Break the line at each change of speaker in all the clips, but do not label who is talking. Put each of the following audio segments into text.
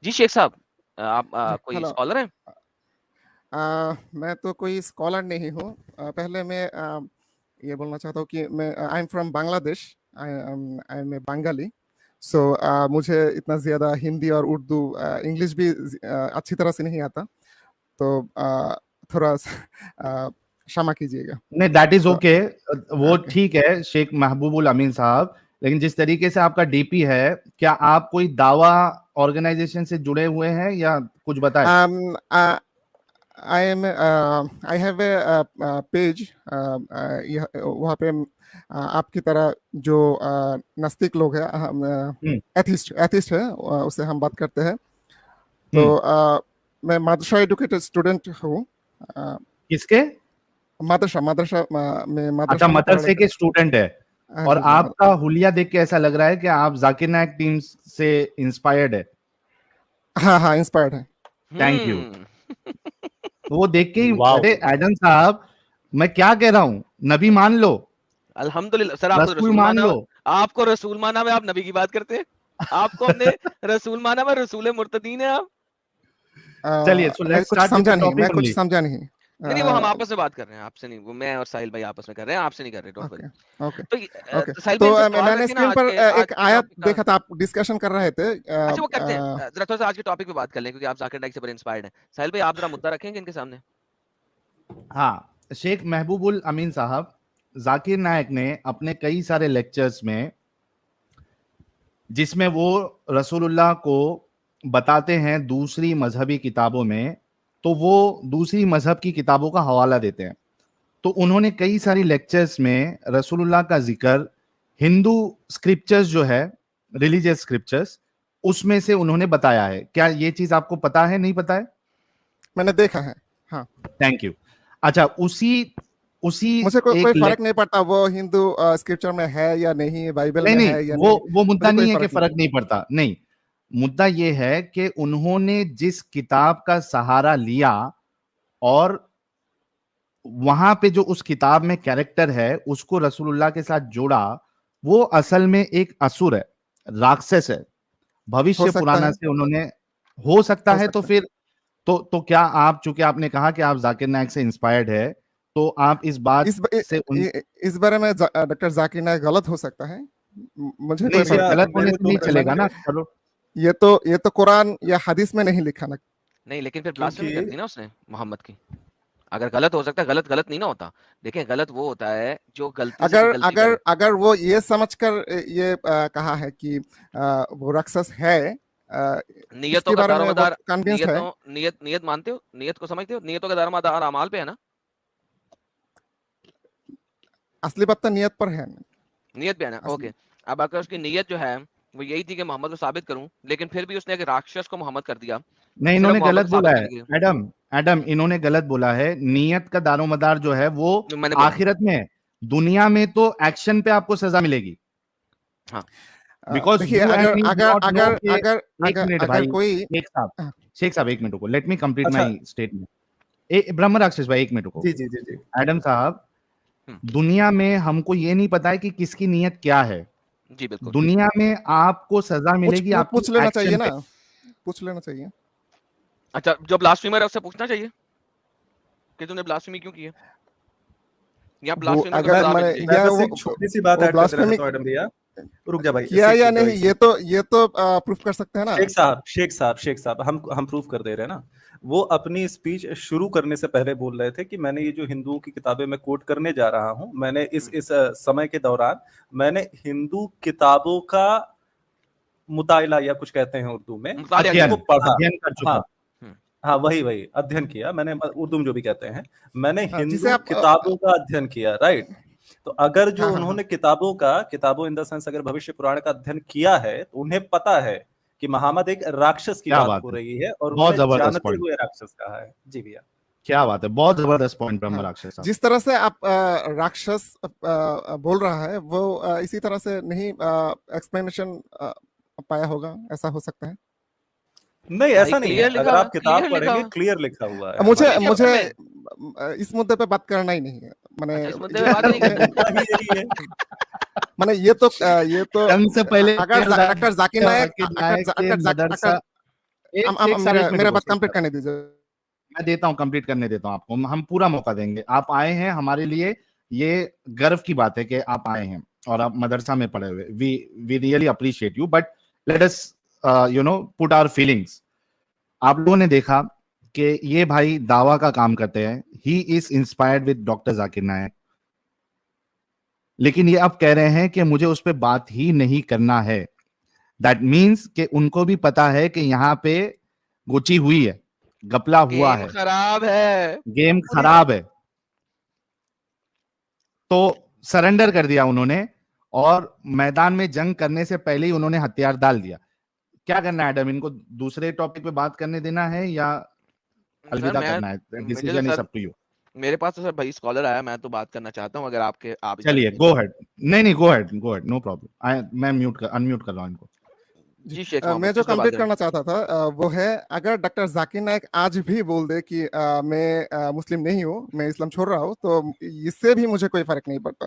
जी शेख साहब, आप
जी,
कोई
हेलो।
स्कॉलर हैं?
मैं तो कोई स्कॉलर नहीं हूँ। पहले मैं ये बोलना चाहता हूँ कि मैं I am from Bangladesh. I am a Bengali. So मुझे इतना ज़्यादा हिंदी और उर्दू इंग्लिश भी अच्छी तरह से नहीं आता। तो थोड़ा क्षमा कीजिएगा।
नहीं, दैट इज
तो
ओके। वो
ओके।
ठीक है शेख महबूबुल अमीन साहब, लेकिन जिस तरीके से आपका डीपी है, क्या आप कोई दावा ऑर्गेनाइजेशन से जुड़े हुए हैं या कुछ बताएं?
I have a page. वहाँ पे आपकी तरह जो नास्तिक लोग हैं, हम एथिस्ट है, उससे हम बात करते हैं। तो मैं मदरसा एजुकेटेड स्टूडेंट हूँ।
किसके?
मदरसा मदरसा मैं
अच्छा,
मदरसा में पढ़ा
मदरसे
लिखा।
के स्टूडेंट है।
हाँ
और
जी जी।
आपका हुलिया देख के ऐसा लग रहा है कि आप जाकिर नायक टीम से इंस्पायर्ड है।
हाँ हाँ, इंस्पायर्ड है।
Thank you.
हम्म।
वो देख के ही,
वाओ।
अरे एडम साहब, मैं क्या कह रहा हूँ, नबी मान लो,
अल्हम्दुलिल्लाह सर, आपको
रसूल
रसूल
मान
माना
लो।
हुआ, आपको रसूल माना हुआ, आप नबी की बात करते हैं। आपको हमने रसूल माना हुआ, रसूल मुर्तदीन है आप।
चलिए, सो
मैं
लेट्स
कुछ
स्टार्ट विद
समझा
द
नहीं, मैं
टॉपिक
कुछ
ओनली।
समझा नहीं।
नहीं, वो हम आपस में बात कर रहे हैं, आपसे नहीं। वो मैं और साहिल भाई आपस में कर रहे हैं, आपसे नहीं कर रहे, don't worry.
Okay okay okay.
तो साहिल भाई
तो
इनसे सवाल
मैंने
रखिए ना
स्क्रीन
आज
पर
के आज
एक
के
आयत
टॉपिक का।
देखा था, आप डिस्कशन कर रहे थे।
अच्छा, वो करते हैं। जरा थोड़ा सा आज के टॉपिक पे बात कर लें, क्योंकि आप जाकिर नाइक से बड़े इंस्पायर्ड हैं। साहिल भाई, आप जरा मुद्दा रखेंगे इनके सामने।
हाँ, शेख महबूबुल अमीन साहब, जाकिर नायक ने अपने कई सारे लेक्चर्स में, जिसमें वो रसूलुल्लाह को बताते हैं दूसरी मजहबी किताबों में, तो वो दूसरी मजहब की किताबों का हवाला देते हैं। तो उन्होंने कई सारी लेक्चर्स में रसूलुल्लाह का जिक्र हिंदू स्क्रिप्चर्स जो है, रिलीजियस स्क्रिप्चर्स, उसमें से उन्होंने बताया है। क्या ये चीज आपको पता है, नहीं पता है?
मैंने देखा है। हाँ,
थैंक यू। अच्छा, उसी उसी
मुझे कोई
एक
फर्क नहीं पड़ता वो हिंदू स्क्रिप्चर में है या नहीं, बाइबल
नहीं
में
नहीं,
है या नहीं।
वो मुद्दा
मुझे कोई
नहीं है कि
फर्क
फर्क
नहीं।
नहीं पड़ता, नहीं। मुद्दा ये है कि उन्होंने जिस किताब का सहारा लिया, और वहां पे जो उस किताब में कैरेक्टर है उसको रसूलुल्लाह के साथ जोड़ा, वो असल में एक असुर है, राक्षस है।
हो
भविष्य
सकता
पुराना
है,
से उन्होंने, हो सकता
हो
है। तो
सकता है।
फिर तो क्या आप, चूंकि आपने कहा कि आप जाकिर नायक से इंस्पायर्ड है, तो आप इस बात से उन,
इस बारे में डॉक्टर जाकिर नायक गलत हो सकता है। मुझे
नहीं
कोई
सर,
फर्क
भैया
नहीं
गलत
पड़ता।
होने
मैंने
से
तो
नहीं चलेगा ना,
मैंने
चलो।
ये तो कुरान या हदीस में नहीं लिखा ना।
नहीं, लेकिन फिर ब्लास्फेमी
क्योंकि
कर दी ना उसने मोहम्मद की। अगर गलत हो सकता है, गलत गलत नहीं ना होता। देखें, गलत वो होता है जो गलती से कोई
अगर
गलती
अगर
करे।
अगर वो ये समझकर ये कहा है कि वो राक्षस है,
नियतों
इसके
का
बारे में वो
दारोमदार,
कन्विंस्ड है।
नियत मानते हो, नियत को समझते हो, नियतों का दारोमदार अमाल पे है ना।
असली बात तो नियत पर है।
नियत पे है ना,
असली
ओके। अब अगर उसकी नियत जो है वो यही थी कि मोहम्मद को साबित करूं, लेकिन फिर भी उसने एक राक्षस को मोहम्मद कर दिया,
नहीं,
सिर्फ
इन्होंने
मोहम्मद
गलत
को
बोला
साबित
है।
करने के लिए।
एडम एडम, इन्होंने गलत बोला है। नियत का दारोमदार जो है वो
मैंने बोला।
आखिरत में है। दुनिया में तो एक्शन पे आपको सजा मिलेगी,
हाँ।
बिकॉज
देखिए,
यू एंड
अगर
मी डू
अगर
नॉट नो
अगर
के।
अगर
एक
अगर
मिनट
अगर
भाई,
कोई
शेख साहब एक मिनट को, लेट मी कंप्लीट
अच्छा।
My statement. ब्रह्म राक्षस भाई, एक मिनट को।
जी जी जी जी।
एडम साहब,
हम्म,
दुनिया में हमको ये नहीं पता है कि किसकी नीयत क्या है।
जी बिल्कुल।
दुनिया में आपको सजा मिलेगी आपकी
पूछ लेना चाहिए
एक्शन
ना,
पे।
पूछ लेना चाहिए।
अच्छा, जो ब्लास्फेमर है उससे पूछना चाहिए कि तूने ब्लास्फेमी क्यों की है, या
वो
ब्लास्फेमर को
अगर
सजा
मैंने
मिलनी चाहिए।
मैं
या
बस एक छोटी सी बात
वो
ऐड कर देना
ब्लास्फेमी
चाहता हूँ एडम भैया। रुक जा भाई,
किया या
रुक जाओ
नहीं,
एक
ये तो प्रूफ कर सकते हैं ना।
शेख साहब हम प्रूफ कर दे रहे हैं ना। वो अपनी स्पीच शुरू करने से पहले बोल रहे थे कि मैंने ये जो हिंदुओं की किताबें मैं कोट करने जा रहा हूं, मैंने इस समय के दौरान मैंने हिंदू किताबों का मुतायला या कुछ कहते हैं उर्दू में,
मुतालिया
अध्ययन,
किया।
उनको पढ़ा।
अध्ययन कर चुका।
हाँ
हम्म,
हाँ, वही अध्ययन किया मैंने, उर्दू में जो भी कहते हैं। मैंने
जिसे
हिंदू
आप
किताबों का अध्ययन किया, राइट। तो अगर जो
हाँ हाँ हाँ।
उन्होंने किताबों इन द सेंस अगर भविष्य पुराण का अध्ययन किया है, तो उन्हें पता है कि मोहम्मद एक राक्षस की
क्या
बात
बात
हो
है,
रही है, और
बहुत
उन्होंने
जबरदस्त
जानते
पॉइंट।
हुए राक्षस कहा है। जी भैया।
क्या बात है, बहुत जबरदस्त पॉइंट ब्रह्म
हाँ,
राक्षस साहब।
जिस तरह से आप राक्षस बोल रहा है, वो इसी तरह से नहीं एक्सप्लेनेशन पाया होगा, ऐसा हो सकता है।
नहीं,
भाई
ऐसा नहीं है।
क्लियर लिखा
अगर
हुआ
आप
है,
किताब
क्लियर लिखा
पढ़ेंगे,
हुआ है।
क्लियर लिखा हुआ है
मुझे
हमारे
किस
मुझे
चैप्टर में?
इस मुद्दे पे बात करना ही नहीं है। मैंने
अच्छा, इस मुद्दे पे बात नहीं
यार,
करनी।
मुद्दा ही यही है।
मैंने ये तो
जन्म से पहले
अगर डॉक्टर जाकिर नायक
जाकिर नायक के मदरसा। शेख साहब इसमें
मेरा
देखो,
बात
शेख
कंप्लीट
साहब,
करने दीजिए।
मैं देता हूँ, कंप्लीट करने देता हूँ आपको, हम पूरा मौका देंगे। आप आए हैं, हमारे लिए ये गर्व की बात है कि आप आए हैं और आप मदरसा में पढ़े हुए। We really appreciate you, but let us put our feelings. आप लोगों ने देखा कि ये भाई दावा का काम करते हैं, he is inspired with doctor Zakir Naik, लेकिन ये अब कह रहे हैं कि मुझे उस पर बात ही नहीं करना है। दैट मीन्स कि उनको भी पता है कि यहाँ पे गुची हुई है, गपला हुआ
गेम
है,
खराब है,
गेम खराब है। तो सरेंडर कर दिया उन्होंने, और मैदान में जंग करने से पहले ही उन्होंने हथियार डाल दिया। क्या करना है एडम, इनको दूसरे टॉपिक पे बात करने देना है या
सर
अलविदा
मैं
करना है?
मुझे तो
decision is
sir
up to you.
मेरे पास तो सर भाई स्कॉलर आया, मैं तो बात करना चाहता हूँ, अगर आप इजाजत
चलिए,
दें
गो
तो।
हेड। नहीं, गो हेड, नो प्रॉब्लम। मैं अनम्यूट कर रहा हूं इनको।
जी शेख
मैं
मोहम्मद,
जो
किस पे बात
कंप्लीट
करें?
करना चाहता था वो है, अगर डॉक्टर जाकिर नायक आज भी बोल दे कि मैं मुस्लिम नहीं हूँ, मैं इस्लाम छोड़ रहा हूँ, तो इससे भी मुझे कोई फर्क नहीं पड़ता।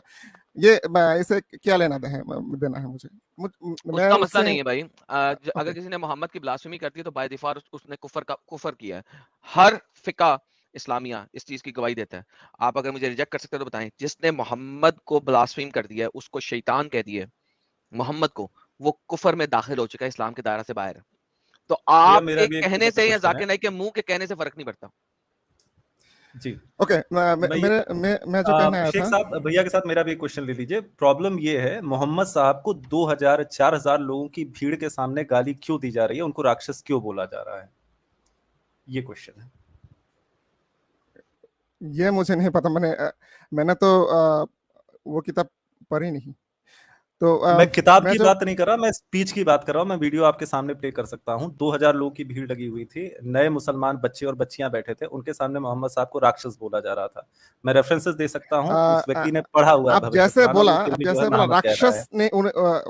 ये इसे क्या देना है मुझे, मैं
उसका मसला
उससे।
नहीं है भाई। अगर
ओके,
किसी ने मोहम्मद की ब्लास्फेमी कर दी तो बाय डिफॉल्ट उसने कुफर किया है। हर फिका इस्लामिया इस चीज की गवाही देता है। आप अगर मुझे रिजेक्ट कर सकते हो तो बताएं, जिसने मोहम्मद को ब्लास्फेम कर दिया है, उसको शैतान कह दिया है, मोहम्मद को, वो कुफर में दाखिल हो चुका है, इस्लाम के दायरा से बाहर है। तो
भैया
आप
मेरा
एक
भी एक
कहने
छोटा सा
से या
क्वेश्चन है।
जाकिर नाइक के मुंह के कहने से फर्क नहीं पड़ता।
जी,
ओके,
मैं ये
मैं जो कहना आया
शेख
था।
साहब, भैया के साथ मेरा भी एक क्वेश्चन ले लीजिए। प्रॉब्लम ये है, मोहम्मद साहब को 2000-4000 लोगों की भीड़ के सामने गाली क्यों दी जा रही है, उनको राक्षस क्यों बोला जा रहा है, ये क्वेश्चन है।
ये मुझे नहीं पता, मैंने तो वो किताब पढ़ी नहीं, तो
मैं किताब
मैं
की
जो
बात नहीं कर रहा, मैं स्पीच की बात कर रहा हूं। मैं वीडियो आपके सामने प्ले कर सकता हूं। 2000 लोगों की भीड़ लगी हुई थी, नए मुसलमान बच्चे और बच्चियां बैठे थे, उनके सामने मोहम्मद साहब को राक्षस बोला जा रहा था। मैं रेफरेंसेस दे सकता हूं,
आ,
उस व्यक्ति ने पढ़ा हुआ है
आप
भविष्य
जैसे
पुराना,
बोला
वो फिर
आप
भी जो है
जैसे बोला
महामत कह रहा है।
राक्षस ने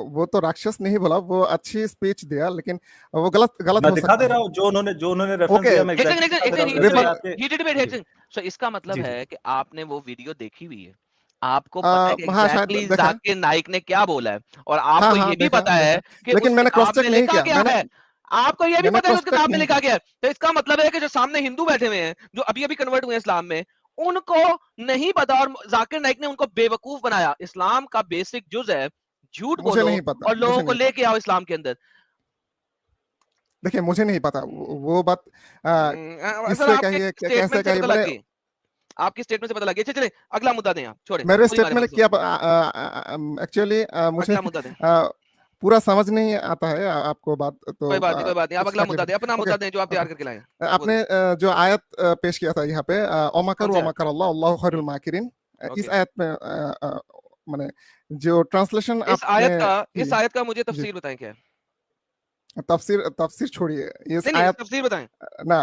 वो तो राक्षस नहीं बोला, वो अच्छी स्पीच दिया, लेकिन वो गलत
मैं
हो
दिखा
सकता
दे रहा
है।
हूं जो उन्होंने रेफरेंस
ओके,
दिया, मैं
एक सेकंड,
एग्जैक्टली
एक
दिखा दे
सेकंड,
रहा हूं।
रेफर
आपके
ही डिड
जी
सो इसका मतलब
जी जी
है कि आपने वो वीडियो देखी हुई है, आपको पता है कि
हाँ शायद
एग्जैक्टली
देखा है।
जाकिर नाइक ने क्या बोला है, और
हाँ
आपको
हाँ,
ये भी पता है
देखा,
कि
लेकिन
उस
मैंने क्रॉस
किताब
चेक
में
नहीं
लिखा
किया।
क्या है। आपको ये भी
मैंने
पता है कि
क्रॉस
उस
चेक
किताब में
नहीं
लिखा
किया।
क्या है, तो इसका मतलब है कि जो सामने हिंदू बैठे हुए हैं, जो अभी अभी कन्वर्ट हुए हैं इस्लाम में, उनको नहीं पता, और जाकिर नाइक ने उनको बेवकूफ बनाया। इस्लाम का बेसिक जुज है झूठ
मुझे
बोलो
नहीं पता,
और लोगों
मुझे
को
नहीं पता।
लेके आओ इस्लाम के अंदर।
देखिए, मुझे नहीं पता वो बात
सर
किससे
आपके
कही है, कैसे
स्टेटमेंट से
कही,
पता लग
मैंने
गई, आपकी स्टेटमेंट से पता लग गया। चलिए अगला मुद्दा दें, आप छोड़े
मेरे
वही वाले
स्टेटमेंट
मौजूद।
किया। एक्चुअली मुझे
अगला मुद्दा दें,
पूरा समझ नहीं आता है आपको बात, तो
कोई बात नहीं, आप
कुछ
अगला
तकलीफ
मुद्दा दें, अपना
है। ओके
मुद्दा दें जो आप तैयार
ओके,
करके लाए हैं,
आपने
बोलिए।
जो आयत पेश किया था यहाँ पे,
कौन
ओमकर
सा
व
है?
मकर अल्लाह अल्लाहु खैरुल माकिरीन, इस
ओके,
आयत में माने जो ट्रांसलेशन आपने की।
इस आयत का मुझे
जी,
तफसीर बताएं क्या है।
तफसीर तफसीर छोड़िए, इस
नहीं नहीं,
आयत
तफसीर बताएं,
ना,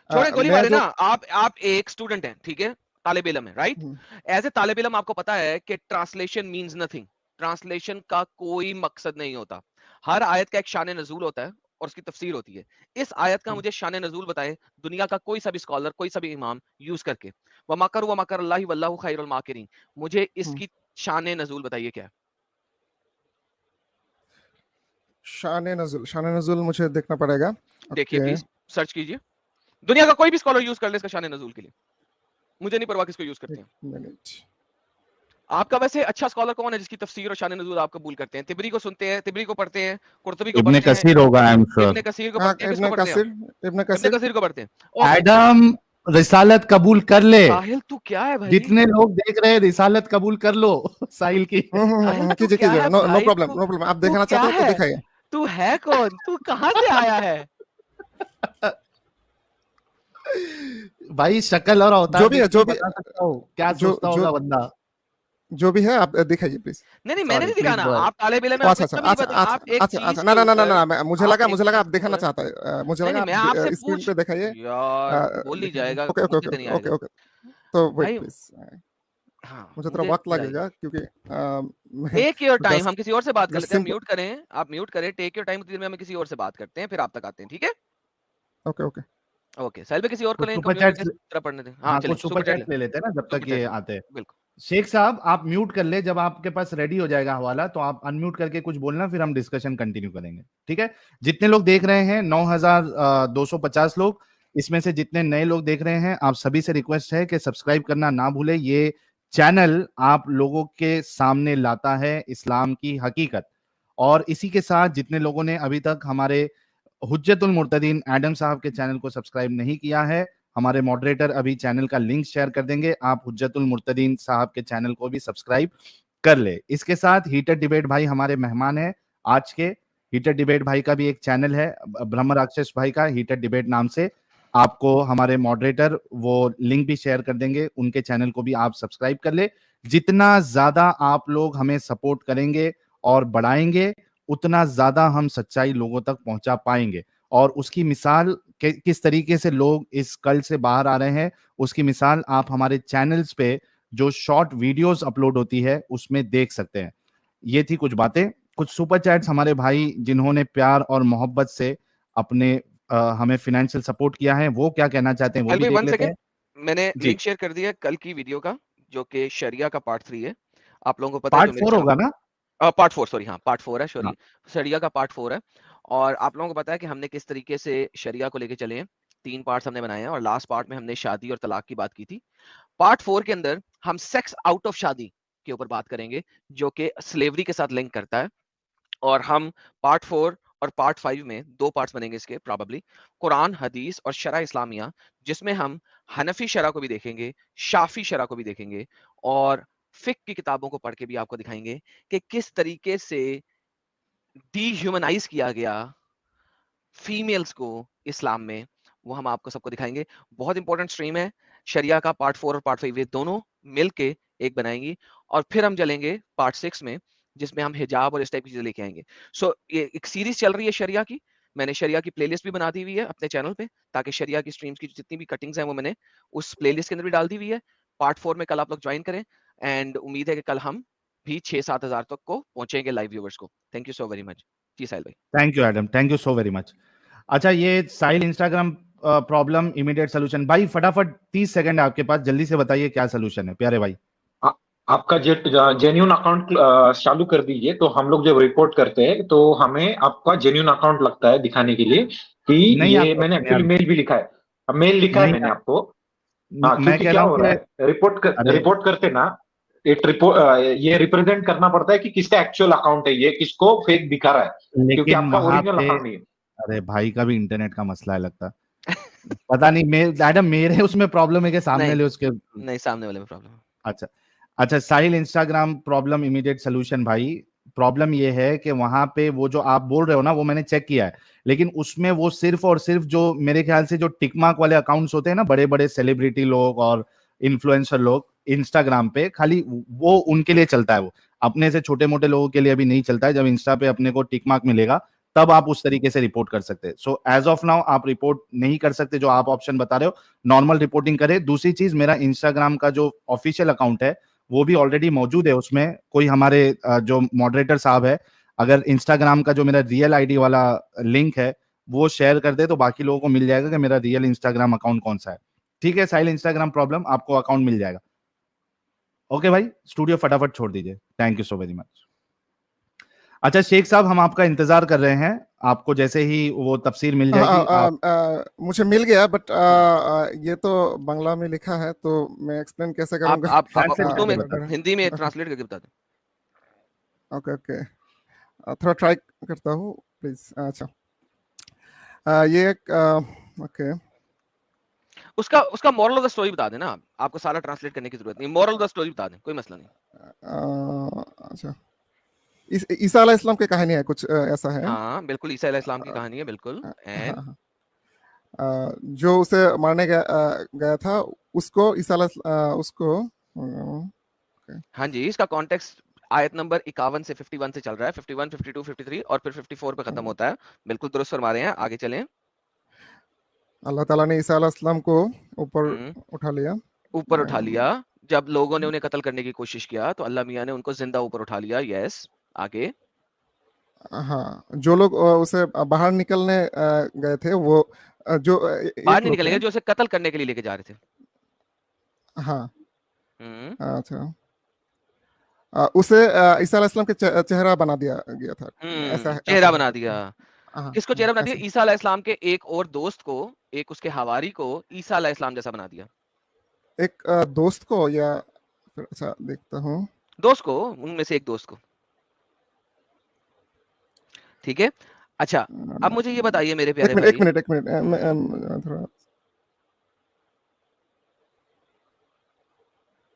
छोड़े गोली
मैं
मारे ना।
जो
आप एक स्टूडेंट हैं, ठीक है, तालिब इल्म है, राइट।
हम्म,
एज ए तालिब इल्म आपको पता है कि ट्रांसलेशन मींस नथिंग, ट्रांसलेशन का कोई मकसद नहीं होता। हर आयत का एक शान नजूल होता है और उसकी तफसीर होती है। इस आयत का मुझे शान नजूल बताएं, दुनिया का कोई सा भी स्कॉलर, कोई सा भी इमाम यूज करके। व मकर अल्लाह वल्लाहु खैरुल माकिरीन, मुझे
हम्म,
इसकी शान नजूल बताइए क्या है।
शान नजुल मुझे देखना पड़ेगा।
देखिए
ओके,
प्लीज, सर्च कीजिए, दुनिया का कोई भी स्कॉलर यूज कर ले इसका शान नजूल के लिए, मुझे नहीं परवाह किसको यूज करते
एक
हैं।
मिनट।
आपका वैसे अच्छा स्कॉलर कौन है जिसकी तफसीर और शान नज़ूल आप कबूल करते हैं? तिबरी को सुनते हैं, तिबरी को पढ़ते हैं, कुर्तुबी को
इब्ने
पढ़ते हैं,
कसीर होगा, आई एम
इब्ने
श्योर।
कसीर को
हाँ,
पढ़ते हैं, किसको पढ़ते हैं आप?
इब्न
इब्ने
कसीर।
कसीर को पढ़ते हैं, ओके।
एडम, रिसालत कबूल कर ले।
साहिल तू क्या है भाई?
जितने लोग देख रहे हैं, रिसालत कबूल कर लो साहिल की।
साहिल तू
कीजिए
क्या
कीजिए,
है
नो नो
भाई?
प्रॉब्लम, नो प्रॉब्लम, आप
तू
देखना
क्या
चाहते हो तो
है?
दिखाइए।
तू है कौन? तू कहां से आया है?
भाई शक्ल और अवतार
जो भी है,
देख के बता सकता हूँ क्या
जो
सोचता
जो
होगा बंदा।
जो भी है, आप दिखाइए प्लीज।
नहीं नहीं, मैंने
सॉरी,
नहीं
प्लीज
दिखाना,
गो अहेड।
आप तालिब इल्म में,
अच्छा
आपको
अच्छा
इतना भी नहीं
अच्छा
पता।
अच्छा
आप एक
अच्छा
चीज
अच्छा,
के
ना ना ना ना
ऊपर,
ना, मुझे
आप
लगा
एक
आप
चीज के
देखना
ऊपर,
चाहता है, मुझे
नहीं
लगा
नहीं,
आप
मैं आपसे
स्क्रीन पे दिखाइए।
यार बोल ही
दिखाइए,
जाएगा,
ओके ओके
मुझे
ओके
तो नहीं
ओके
आएगा
ओके, तो वेट
भाई।
प्लीज,
हाँ
मुझे थोड़ा
मुझे
वक्त
बताइए,
लगेगा, क्योंकि मैं
टेक योर टाइम,
जस्ट
हम किसी और से बात कर
जस्ट
लेते हैं,
सिंपल।
म्यूट करें, आप म्यूट करें, टेक योर टाइम, उतनी देर में हम किसी और से बात करते हैं, फिर आप तक आते हैं, ठीक है।
ओके ओके,
ओके, साहिल पे किसी और को
कुछ
लें, इनको
सुपर
म्यूट
चैट्स,
करके तरह पढ़ने दें। हाँ
हाँ
चलिए
कुछ सुपर
सुपर चैट
चैट्स ले लेते हैं ना जब
सुपर
तक ये
चैट
आते हैं।
बिल्कुल।
शेख साहब आप म्यूट कर ले, जब आपके पास रेडी हो जाएगा हवाला तो आप अनम्यूट करके कुछ बोलना, फिर हम डिस्कशन कंटिन्यू करेंगे, ठीक है। जितने लोग देख रहे हैं 9250 लोग, इसमें से जितने नए लोग देख रहे हैं आप सभी से रिक्वेस्ट है कि सब्सक्राइब करना ना भूले। ये चैनल आप लोगों के सामने लाता है इस्लाम की हकीकत। और इसी के साथ जितने लोगों ने अभी तक हमारे हुज्जतुल मुर्तदीन एडम साहब के चैनल को सब्सक्राइब नहीं किया है, हमारे मॉडरेटर अभी चैनल का लिंक शेयर कर देंगे, आप हुज्जतुल मुर्तदीन साहब के चैनल को भी सब्सक्राइब कर ले। इसके साथ हीटर डिबेट भाई हमारे मेहमान हैं आज के। हीटर डिबेट भाई का भी एक चैनल है, ब्रह्म राक्षस भाई का हीटर डिबेट नाम से, आपको हमारे मॉडरेटर वो लिंक भी शेयर कर देंगे, उनके चैनल को भी आप सब्सक्राइब कर ले। जितना ज्यादा आप लोग हमें सपोर्ट करेंगे और बढ़ाएंगे, उतना ज्यादा हम सच्चाई लोगों तक पहुंचा पाएंगे। और उसकी मिसाल किस तरीके से लोग इस कल से बाहर आ रहे हैं, उसकी मिसाल आप हमारे चैनल्स पे जो शॉर्ट वीडियोस अपलोड होती है उसमें देख सकते हैं। ये थी कुछ बातें। कुछ सुपर चैट्स हमारे भाई जिन्होंने प्यार और मोहब्बत से अपने हमें फाइनेंशियल सपोर्ट किया है, वो क्या कहना चाहते हैं वो भी देख लेते हैं।
मैंने
जी।
लिंक शेयर कर दिया है कल की वीडियो का, जो कि शरिया का पार्ट 3 है। आप लोगों को पता है
पार्ट
जो मेरे
4 होगा ना?
पार्ट 4, सॉरी, हाँ पार्ट 4 है,
हाँ।
शरिया का पार्ट 4 है। और आप लोगों को पता है कि हमने किस तरीके से शरिया को लेके चले हैं। 3 पार्ट्स हमने बनाए हैं और लास्ट पार्ट में हमने शादी और तलाक की बात की थी। पार्ट 4 के अंदर हम सेक्स आउट ऑफ शादी के ऊपर बात करेंगे, जो कि स्लेवरी के साथ लिंक करता है। और हम पार्ट 4 और पार्ट 5 में 2 पार्ट्स बनेंगे इसके प्रोबेबली, कुरान, हदीस और शरा इस्लामिया, जिसमें हम हनफी शरा को भी देखेंगे, शाफी शरा को भी देखेंगे और फिक की किताबों को पढ़ के भी आपको दिखाएंगे कि किस तरीके से डीह्यूमनाइज किया गया फीमेल्स को इस्लाम में, वो हम आपको सबको दिखाएंगे। बहुत इंपॉर्टेंट स्ट्रीम है। शरिया का पार्ट 4 और पार्ट 5 ये दोनों मिलके एक बनाएंगी। और फिर हम चलेंगे पार्ट 6 में, जिसमें हम हिजाब और इस टाइप की चीजें लेके आएंगे। सो ये एक सीरीज चल रही है शरिया की। मैंने शरिया की प्लेलिस्ट भी बना दी हुई है अपने चैनल पे, ताकि शरिया की स्ट्रीम्स की जितनी भी कटिंग्स हैं वो मैंने उस प्लेलिस्ट के अंदर भी डाल दी हुई है। पार्ट 4 में कल आप लोग ज्वाइन करें, एंड उम्मीद है कि कल हम भी 6-7 हजार तक को पहुंचेंगे लाइव व्यूवर्स को। Thank you so very much ji Sahil भाई।
Thank you Adam, thank you so very much. अच्छा, ये Sahil Instagram problem immediate solution, भाई फटाफट 30 सेकंड आपके पास, जल्दी से बताइए क्या सोल्यूशन है प्यारे भाई।
आपका जेन्यून अकाउंट चालू कर दीजिए, तो हम लोग जब रिपोर्ट करते हैं तो हमें आपका जेन्यून अकाउंट लगता है दिखाने के लिए कि
नहीं
ये
आता
मैंने
यार,
एक्चुअली मेल भी लिखा है, मेल लिखा है
नहीं
मैंने
आता।
आपको। हाँ,
मैं
क्योंकि
कह
क्या
रहा हूँ
हो
कि
रहा है,
अरे
रिपोर्ट करते ना, एक रिपोर्ट ये रिप्रेजेंट करना पड़ता है कि किसका एक्चुअल अकाउंट है, ये किसको फेक दिखा रहा है, क्योंकि
लेकिन
आपका
वहां
ओरिजिनल
पे,
अकाउंट नहीं है।
अरे भाई का भी इंटरनेट का मसला है लगता, पता नहीं मैडम मेरे उसमें प्रॉब्लम है कि सामने
नहीं
ले उसके।
नहीं, सामने वाले में प्रॉब्लम।
अच्छा, अच्छा साहिल इंस्टाग्राम प्रॉब्लम इमीडिएट सोल्यूशन भाई। प्रॉब्लम ये है कि वहां पे वो जो आप बोल रहे हो ना, वो मैंने चेक किया है, लेकिन उसमें वो सिर्फ और सिर्फ जो मेरे ख्याल से जो टिक मार्क वाले अकाउंट्स होते हैं ना, बड़े बड़े सेलिब्रिटी लोग और इन्फ्लुएंसर लोग इंस्टाग्राम पे, खाली वो उनके लिए चलता है। वो अपने से छोटे मोटे लोगों के लिए अभी नहीं चलता है। जब इंस्टा पे अपने को टिक मार्क मिलेगा तब आप उस तरीके से रिपोर्ट कर सकते हैं। सो एज ऑफ नाउ आप रिपोर्ट नहीं कर सकते, जो आप ऑप्शन बता रहे हो, नॉर्मल रिपोर्टिंग करें। दूसरी चीज, मेरा इंस्टाग्राम का जो ऑफिशियल अकाउंट है वो भी ऑलरेडी मौजूद है उसमें। कोई हमारे जो मॉडरेटर साहब है, अगर इंस्टाग्राम का जो मेरा रियल आईडी वाला लिंक है वो शेयर कर दे तो बाकी लोगों को मिल जाएगा कि मेरा रियल इंस्टाग्राम अकाउंट कौन सा है। ठीक है, साइल इंस्टाग्राम प्रॉब्लम, आपको अकाउंट मिल जाएगा। ओके भाई, स्टूडियो फटाफट छोड़ दीजिए, thank you so very much. अच्छा शेख साहब, हम आपका इंतजार कर रहे हैं, आपको जैसे ही वो तफसीर मिल जाएगी।
मुझे मिल गया, बट ये तो बांग्ला में लिखा है, तो मैं एक्सप्लेन कैसे करूंगा?
आप
ट्रांसलेट
उर्दू में,
करके बता।
हिंदी में ट्रांसलेट करके बता दें।
ओके ओके, थोड़ा ट्राई करता हूँ प्लीज। अच्छा, ये ओके,
उसका उसका मॉरल ऑफ द स्टोरी बता देना। आपको सारा ट्रांसलेट करने की जरूरत नहीं, मॉरल ऑफ द स्टोरी बता दें, कोई मसला नहीं।
अच्छा, ईसा अलैहि इस्लाम की कहानी है, कुछ ऐसा है।
हाँ बिल्कुल, ईसा अलैहि इस्लाम की कहानी है बिल्कुल।
हाँ,
एंड
जो उसे मारने गया था, उसको उसको
हाँ जी, इसका कॉन्टेक्स्ट आयत नंबर 51 से 51 से चल रहा है, 51, 52, 53 और फिर 54 पे खत्म होता है। बिल्कुल दुरुस्त फरमा रहे हैं, आगे चलें।
अल्लाह ताला ने ईसा अलैहि इस्लाम को ऊपर उठा लिया,
ऊपर उठा लिया। जब लोगों ने उन्हें कत्ल करने की कोशिश किया तो अल्लाह मियां ने उनको जिंदा ऊपर उठा लिया। यस, आगे।
हाँ, जो लोग उसे बाहर निकलने गए थे, वो जो
बाहर नहीं निकलेंगे, जो उसे कत्ल करने के लिए लेके जा रहे थे।
हाँ, अच्छा, उसे ईसा अलैहिस्सलाम के चेहरा बना दिया गया था, ऐसा
चेहरा
ऐसा
बना
है।
दिया।
हाँ,
किसको चेहरा बना दिया?
ऐसा
ईसा अलैहिस्सलाम के एक और दोस्त को, एक उसके हवारी को ईसा अलैहिस्सलाम जैसा बना दिया।
एक दोस्त को या फिर अच्छा देखता हूँ।
दोस्त को, उनमें से एक दोस्त को। ठीक है, अच्छा अब मुझे ये बताइए मेरे
एक
प्यारे
मिनट
भाई।
एक मिनट थोड़ा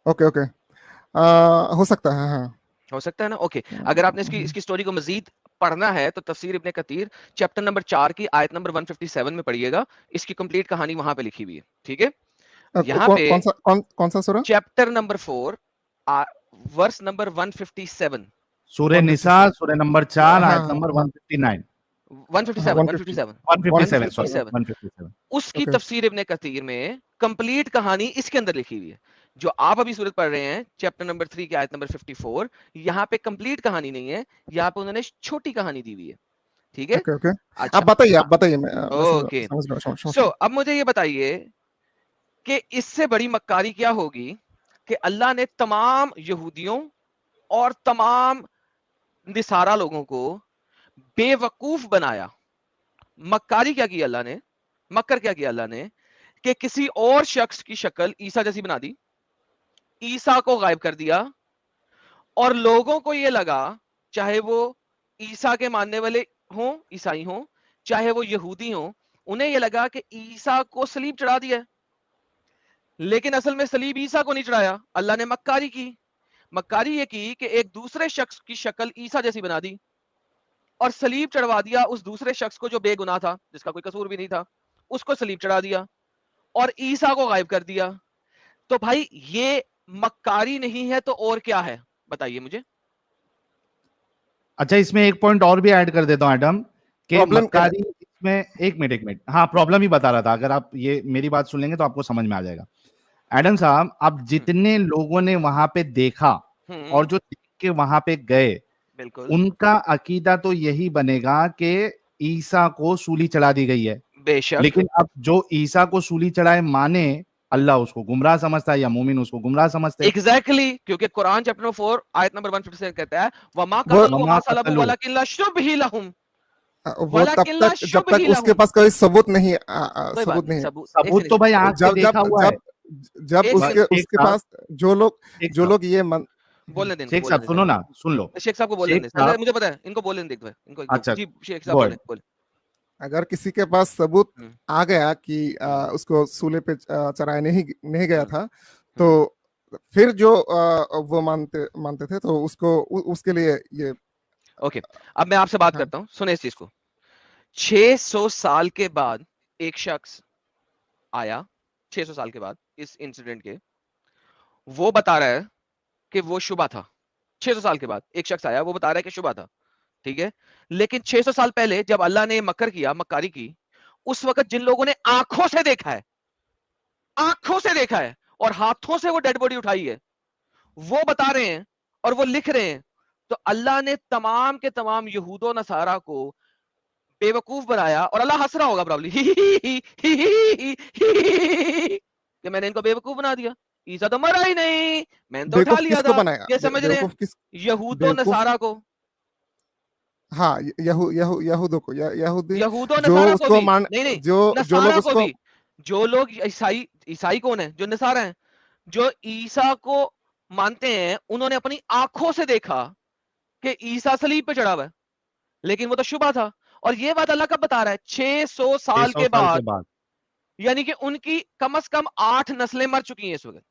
ओके ओके हो सकता है, हाँ
हो सकता है ना, ओके। अगर आपने इसकी स्टोरी को मजीद पढ़ना है तो तफसीर इब्ने कतीर चैप्टर नंबर 4 की आयत नंबर 157 में पढ़िएगा, इसकी कंप्लीट कहानी वहां पे लिखी हुई है। ठीक है, यहाँ पे
कौन सा सूरा?
Chapter number 4 verse number 157।
सूरह निसा, सूरह नंबर 4,
हाँ,
आयत नंबर 159,
157 उसकी
ओके
तफसीर इब्ने कतीर में कंप्लीट कहानी इसके अंदर लिखी हुई है। जो आप अभी सूरत पढ़ रहे हैं चैप्टर नंबर 3 की आयत नंबर 54, यहाँ पे कंप्लीट कहानी नहीं है, यहाँ पे उन्होंने छोटी कहानी दी हुई है। ठीक है,
ओके ओके
अच्छा
आप बताइए, मैं
ओके।
समझ
सो अब मुझे ये बताइए कि इससे बड़ी मक्कारी क्या होगी कि अल्लाह ने तमाम यहूदियों और तमाम निसारा लोगों को बेवकूफ बनाया। मक्कारी क्या की अल्लाह ने, मक्कर क्या किया अल्लाह ने कि किसी और शख्स की शक्ल ईसा जैसी बना दी, ईसा को गायब कर दिया, और लोगों को यह लगा, चाहे वो ईसा के मानने वाले हों, ईसाई हों, चाहे वो यहूदी हों, उन्हें यह लगा कि ईसा को सलीब चढ़ा दिया। लेकिन असल में सलीब ईसा को नहीं चढ़ाया, अल्लाह ने मक्कारी की। मक्कारी ये की कि एक दूसरे शख्स की शक्ल ईसा जैसी बना दी और सलीब चढ़वा दिया उस दूसरे शख्स को जो बेगुनाह था, जिसका कोई कसूर भी नहीं था, उसको सलीब चढ़ा दिया और ईसा को गायब कर दिया। तो भाई ये मक्कारी नहीं है तो और क्या है, बताइए मुझे।
अच्छा इसमें एक पॉइंट और भी ऐड कर देता हूं एडम, कि
प्रॉब्लम
मक्कारी इसमें एक मिनट, हाँ प्रॉब्लम ही बता रहा था, अगर आप ये मेरी बात सुन लेंगे तो आपको समझ में आ जाएगा। एडम साहब, अब जितने लोगों ने वहां पे देखा और जो देख के वहां पे गए,
बिल्कुल
उनका अकीदा तो यही बनेगा कि ईसा को सूली चढ़ा दी गई है।
बेशक,
लेकिन अब जो ईसा को सूली चढ़ाए माने, अल्लाह उसको गुमराह समझता है या मोमिन उसको गुमराह समझते हैं।
एग्जैक्टली क्योंकि कुरान चैप्टर 4 आयत नंबर 157 कहता है वमा
वो
कतलू वमा सलबू वलाकिन लशुबही लहुम,
वो तब तक जब तक उसके पास कोई सबूत नहीं
कोई बात
सबूत नहीं
सबूत तो भाई आंख से देखा हुआ है।
जब
एक
उसके पास जो लोग ये
बोलने दें,
शेख साहब सुनो ना, सुन लो,
शेख साहब को बोलने दें, मुझे पता है इनको बोलने दें, इनको
अच्छा
जी शेख साहब बोले।
अगर किसी के पास सबूत आ गया कि उसको सूले पे चढ़ाया नहीं गया था, तो फिर जो वो मानते थे तो उसके लिए ये
ओके। अब मैं आपसे बात करता हूँ, सुने इस चीज को। 600 साल के बाद एक शख्स आया, 600 साल के बाद इस इंसिडेंट के, वो बता रहा है कि वो शुबा था। 600 साल के बाद एक शख्स आया, वो बता रहा है कि शुबा था, ठीक है। लेकिन 600 साल पहले जब अल्लाह ने मक्कर किया, मक्कारी की, उस वक्त जिन लोगों ने आंखों से देखा है, आंखों से देखा है और हाथों से वो डेड बॉडी उठाई है, वो बता रहे हैं और वो लिख रहे हैं। तो अल्लाह ने तमाम के तमाम यहूदो नसारा को बेवकूफ बनाया और अल्लाह हंस रहा होगा प्रॉब्ली कि मैंने इनको बेवकूफ बना दिया, ईसा तो मरा ही नहीं, मैंने तो उठा लिया था। ये समझ रहे हैं यहूदो नसारा को,
हाँ यहूदों को
यहूदो
जो
नसारा को
उसको
भी
मान
नहीं,
जो लोग उसको
भी, जो लोग ईसाई कौन है, जो नसारा हैं, जो ईसा को मानते हैं, उन्होंने अपनी आंखों से देखा कि ईसा सलीब पे चढ़ा हुआ है, लेकिन वो तो शुबा था। और ये बात अल्लाह कब बता रहा है? 600 साल के बाद। यानी कि उनकी कम से कम 8 नस्लें मर चुकी हैं इस वक्त,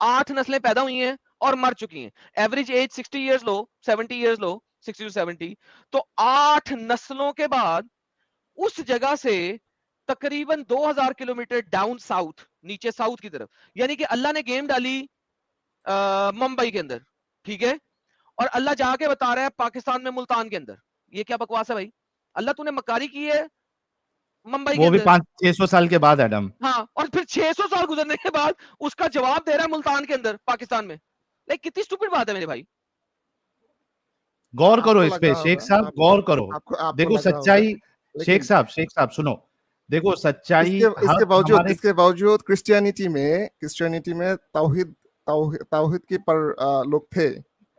8 नस्लें पैदा हुई हैं और मर चुकी हैं। Average age 60 years low, 70 years low, 60 to 70, तो 8 नस्लों के बाद उस जगह से तकरीबन 2000 किलोमीटर डाउन साउथ, नीचे साउथ की तरफ, यानी कि अल्लाह ने गेम डाली मुंबई के अंदर, ठीक है, और अल्लाह जाके बता रहा है पाकिस्तान में मुल्तान के अंदर। ये क्या बकवास है भाई? अल्लाह तूने मक्कारी की है मुंबई
वो भी 500-600 साल के बाद एडम,
हाँ, और फिर 600 साल गुजरने के बाद उसका जवाब दे रहा है मुल्तान के अंदर पाकिस्तान में। लाइक कितनी स्टूपिड बात है मेरे भाई।
गौर करो इस पे शेख साहब, गौर करो। देखो सच्चाई, शेख साहब सुनो, देखो सच्चाई
इसके बावजूद क्रिश्चियनिटी में तौहीद की पर लोग थे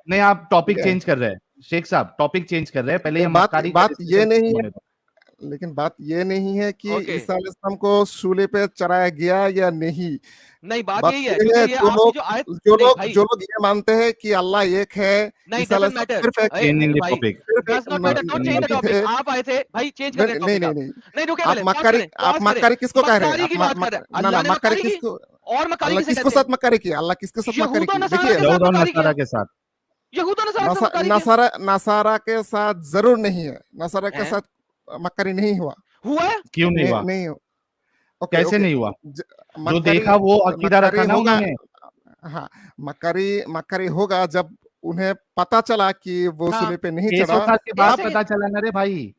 नहीं, आप टॉपिक
ठीक है।
चेंज कर रहे हैं शेख साहब, टॉपिक चेंज कर रहे हैं। पहले ये
बात
मक्कारी का
बात ये
discussion
नहीं
खत्म
है,
होने दो।
लेकिन बात ये नहीं है कि
ओके।
ईसा अलैहिस्सलाम को सूली पे चढ़ाया गया या नहीं।
नहीं, बात
बात
यही है,
ये
क्योंकि
है
ये आपकी जो आयत, नहीं भाई,
जो लोग ये मानते हैं कि अल्लाह एक है,
नहीं,
ईसा
डजंट
अलैहिस्सलाम
मैटर।
सिर्फ एक
Changing the
भाई,
topic.
Does not matter, don't change the
Nabi
topic.
थे।
आप आए थे भाई, चेंज कर
नहीं
रहे
नहीं
टॉपिक
नहीं
आप।
नहीं,
नहीं, रुके
आप
पहले, पॉज
मक्कारी
करें, पॉज करें।
मक्कारी किसको कह रहे हैं?
मक्कारी की बात कर रहे हैं।
ना
अल्लाह ने
मक्कारी
मक्कारी की,
किसको,
और मक्कारी
अल्लाह
किसे
किसको
कहते हैं?
साथ मक्कारी की? अल्लाह किसके साथ मक्कारी
यहूद और
की?
नसारा
देखिए,
के साथ
यहूद और
मक्कारी किया।
नसारा के साथ।
यहूद और नसारा के साथ मक्कारी किया
नसारा नसारा के साथ जरूर नहीं है, नसारा के
हैं?
साथ मक्कारी नहीं हुआ।
हुआ है?
क्यों नहीं हुआ?
नहीं ओके
कैसे
ओके,
नहीं हुआ? जो
मक्कारी
देखा वो अकीदा रखा
मक्कारी
ना
होगा।
उन्होंने।
हाँ, मक्कारी होगा जब उन्हें पता चला कि वो
हाँ।
सूली पे नहीं चढ़ा।
600 साल के
एक
बाद
सेकंड,
पता चला ना रे भाई।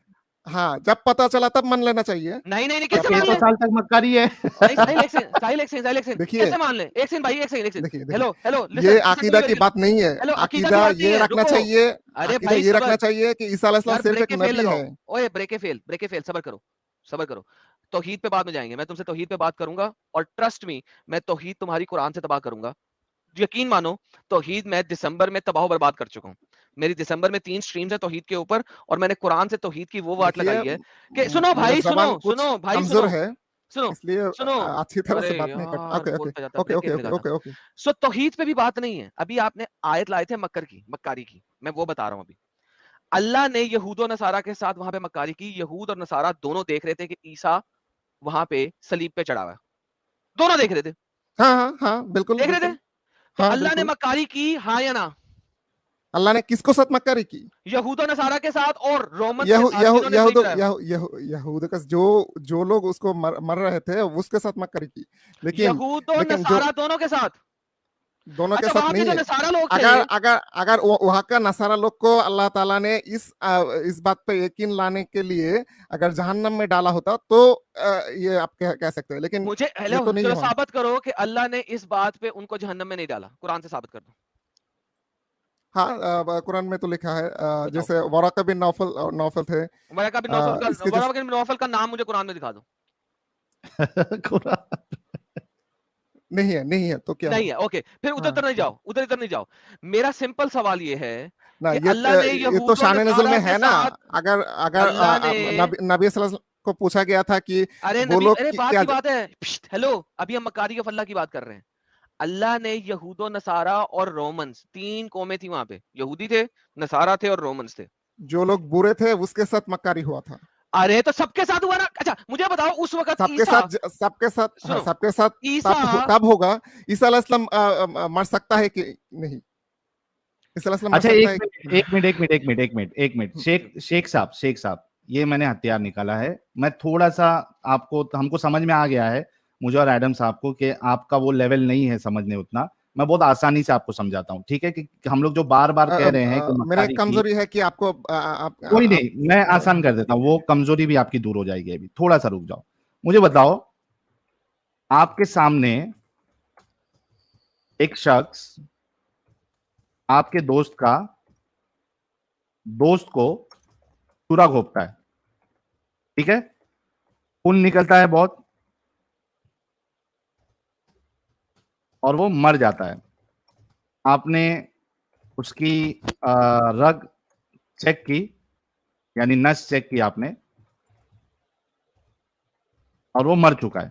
हाँ, जब पता चला तब मान लेना चाहिए।
नहीं नहीं नहीं,
क्या
कैसे मान
600
ले?
साल तक मक्कारी है।
नहीं, साहिल एक सेकंड, साहिल एक सेकंड, साहिल एक सेकंड,
देखिए
कैसे मान ले? एक सेकंड भाई, एक सेकंड, एक सेकंड।
देखिए
हेलो हेलो,
ये
लिसन,
अकीदा की बात नहीं है।
हेलो, अकीदा की
अकीदा
बात नहीं
ये
है,
रखना
रुको।
चाहिए,
अरे
अकीदा
भाई
ये
सबर
रखना चाहिए कि ईसा अलैहिस्सलाम
यार,
सिर्फ
ब्रेक
एक
के फेल
नबी
लगाओ।
है।
ओए, ब्रेक के फेल, सबर करो, सबर करो। तौहीद पे बाद में जाएंगे, मैं तुमसे तौहीद पे बात करूंगा, और ट्रस्ट मी, मैं तौहीद तुम्हारी कुरान से तबाह करूंगा। यकीन मानो, तौहीद मैं दिसंबर में तबाह बर्बाद कर चुका हूँ। मेरी दिसंबर में 3 स्ट्रीम्स है तौहीद के ऊपर, और मैंने कुरान से तौहीद की वो वाट
देखिए,
लगाई है कि सुनो
मेरा
भाई,
जबान
सुनो
कुछ
सुनो भाई,
कमजोर
सुनो
है,
सुनो
इसलिए
सुनो।
अच्छी तरह
अरे
से बात नहीं करता।
यार,
ओके ओके
बोलता जाता,
ओके
ब्रेक
ओके
कैसे
ओके
लगाता?
Okay okay.
सो तौहीद पे भी बात नहीं है। अभी आपने आयत लाए थे मक्कारी की, मैं वो बता रहा हूँ। अभी अल्लाह ने यहूद और नसारा के साथ वहां पे मक्कारी की। यहूद और नसारा दोनों देख रहे थे कि ईसा वहां पे सलीब पे चढ़ा हुआ है, दोनों देख रहे थे,
हाँ हाँ हाँ, बिल्कुल
देख रहे थे।
बिल्कुल।
तो
हाँ
अल्लाह ने
बिल्कुल।
मक्कारी की, हाँ या ना?
अल्लाह ने किसको साथ मक्कारी की?
यहूद और नसारा के साथ और रोमन्स के
यहू
साथ,
यहू
जिन्होंने सलीब
यहूद
चढ़ाया।
यहूद का जो लोग उसको मर रहे थे उसके साथ मक्कारी की, लेकिन
यहूद और
लेकिन जो
नसारा दोनों के साथ।
दोनों के
अच्छा,
साथ
वहां के
नहीं
जो
है।
नसारा लोग थे,
अगर अगर अगर वहां का नसारा लोग को अल्लाह ताला ने इस बात पे यकीन लाने के लिए अगर जहन्नम में डाला होता तो ये आप कह सकते हैं, लेकिन
मुझे
ये
हेलो,
तो नहीं
चलो
हुआ।
साबित करो कि अल्लाह ने इस बात पे उनको जहन्नम में नहीं डाला। कुरान से साबित कर दो,
हाँ, कुरान में तो लिखा है,
बताओ।
जैसे वराका बिन नौफल नौफल थे,
वराका बिन
इसके जैसे
नौफल का नाम मुझे कुरान में दिखा दो।
नहीं है तो क्या
नहीं
हुआ?
है, ओके, फिर उधर
हाँ
उधर नहीं जाओ, उधर इधर नहीं जाओ। मेरा सिंपल सवाल ये है
ना,
कि
ये
अल्लाह ने
ये तो
यहूद और
शान नजुल
नसारा
में
के
है ना।
साथ,
अगर अगर
अल्लाह ने,
नबी सल्लल्लाहु अलैहि वसल्लम को पूछा गया था कि
अरे
वो
नबी,
लोग
अरे बात
क्या,
की बात है, हेलो, अभी हम मकारी ऑफ अल्लाह की बात कर रहे हैं। अल्लाह ने यहूदो नसारा और रोमन्स, 3 कौमें थी वहां पे, यहूदी थे, नसारा थे और रोमन्स थे।
जो लोग बुरे थे उसके साथ मक्कारी हुआ था।
अरे तो सबके साथ हुआ ना। अच्छा मुझे बताओ, उस वक्त
सबके
ईसा,
साथ सबके साथ हाँ,
सुनो,
सबके साथ
ईसा,
तब होगा। ईसा अलैहिस्सलाम मर सकता है कि नहीं? ईसा अलैहिस्सलाम मर
अच्छा,
सकता
एक
है कि
मिनट
नहीं?
एक मिनट एक मिनट एक मिनट एक मिनट एक मिनट शेख साहब, ये मैंने हथियार निकाला है। मैं थोड़ा सा आपको, हमको समझ में आ गया है, मुझे और एडम साहब को, कि आपका वो लेवल नहीं है समझने उतना। मैं बहुत आसानी से आपको समझाता हूँ, ठीक है? कि हम लोग जो बार बार कह रहे हैं कि
मेरा
मक्कारी की,
कमजोरी है कि आपको
कोई नहीं, मैं आसान कर देता हूँ, वो कमजोरी भी आपकी दूर हो जाएगी। अभी थोड़ा सा रुक जाओ, मुझे बताओ, आपके सामने एक शख्स आपके दोस्त को चूरा घोंपता है, ठीक है? खून निकलता है बहुत, और वो मर जाता है। आपने उसकी रग चेक की, यानी नस चेक की आपने, और वो मर चुका है,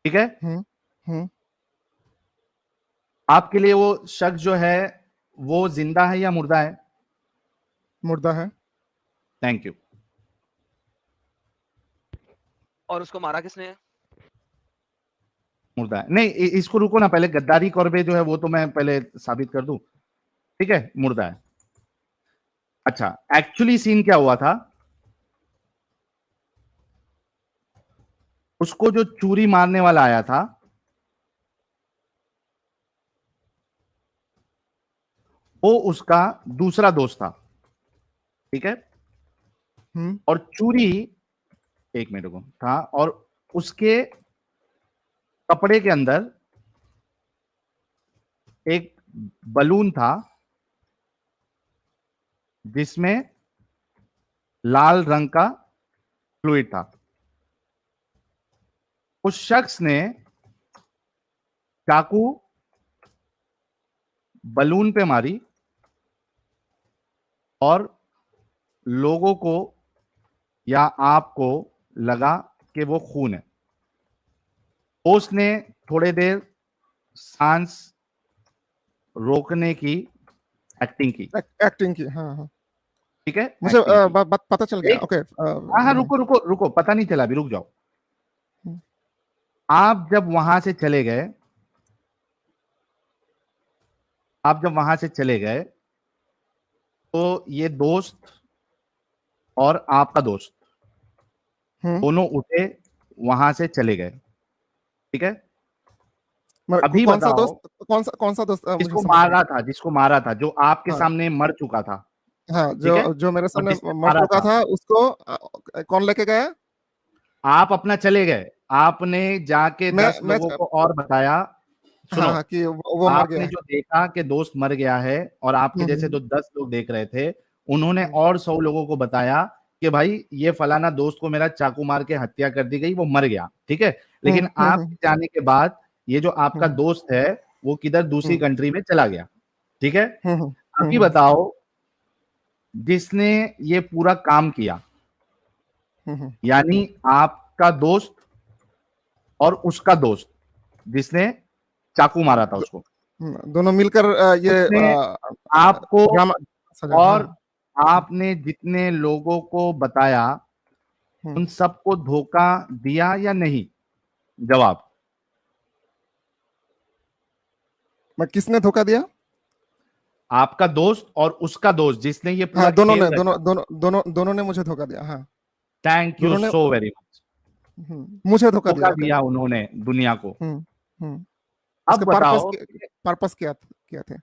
ठीक है?
हम्म
आपके लिए वो शख्स जो है वो जिंदा है या मुर्दा है?
मुर्दा है।
Thank you.
और उसको मारा किसने है?
मुर्दा है। नहीं, इसको रुको ना, पहले गद्दारी कौरबे जो है वो तो मैं पहले साबित कर दूं, ठीक है? मुर्दा है। अच्छा, एक्चुअली सीन क्या हुआ था? उसको जो चूरी मारने वाला आया था, वो उसका दूसरा दोस्त था, ठीक है? और चूरी, एक मिनट को था, और उसके कपड़े के अंदर एक बलून था जिसमें लाल रंग का फ्लूइड था। उस शख्स ने चाकू बलून पे मारी, और लोगों को या आपको लगा कि वो खून है। उसने थोड़े देर सांस रोकने की एक्टिंग की।
एक्टिंग की, हाँ हाँ,
ठीक है,
मुझे
acting की।
बात पता चल गया। ओके,
हाँ हाँ, रुको रुको रुको, पता नहीं चला, अभी रुक जाओ। आप जब वहां से चले गए, तो ये दोस्त और आपका दोस्त दोनों उठे, वहां से चले गए। ठीक है, अभी
कौन सा
बताओ,
दोस्त, कौन सा दोस्त, मुझे
जिसको
समझ
मारा था, जो आपके
हाँ
सामने मर चुका था।
हाँ,
ठीक है,
जो मेरे
और
सामने
जिसने
मर
मारा
चुका था उसको कौन लेके गया?
आप अपना चले गए, आपने जाके
मैं
10 लोगों को और बताया। सुनो,
हाँ हाँ, कि वो मर गया
आपने
है।
जो देखा कि दोस्त मर गया है, और आपके जैसे जो 10 लोग देख रहे थे, उन्होंने और 100 लोगों को बताया कि भाई ये फलाना दोस्त को मेरा चाकू मार के हत्या कर दी गई, वो मर गया। ठीक है, लेकिन आपके जाने के बाद ये जो आपका दोस्त है वो किधर दूसरी कंट्री में चला गया। ठीक है, अभी बताओ, जिसने ये पूरा काम किया, यानी आपका दोस्त और उसका दोस्त जिसने चाकू मारा था उसको,
दोनों मिलकर ये
उसने आपको
ड्रामा सजा।
और आपने जितने लोगों को बताया उन सबको धोखा दिया या नहीं? जवाब।
मैं किसने धोखा दिया?
आपका दोस्त और उसका दोस्त जिसने ये पूरा
हाँ, दोनों
खेल
ने,
रचा।
दोनों ने मुझे धोखा दिया। हाँ,
thank you so very much.
मुझे धोखा
दिया उन्होंने दुनिया को। अब बताओ,
पर्पस क्या थे?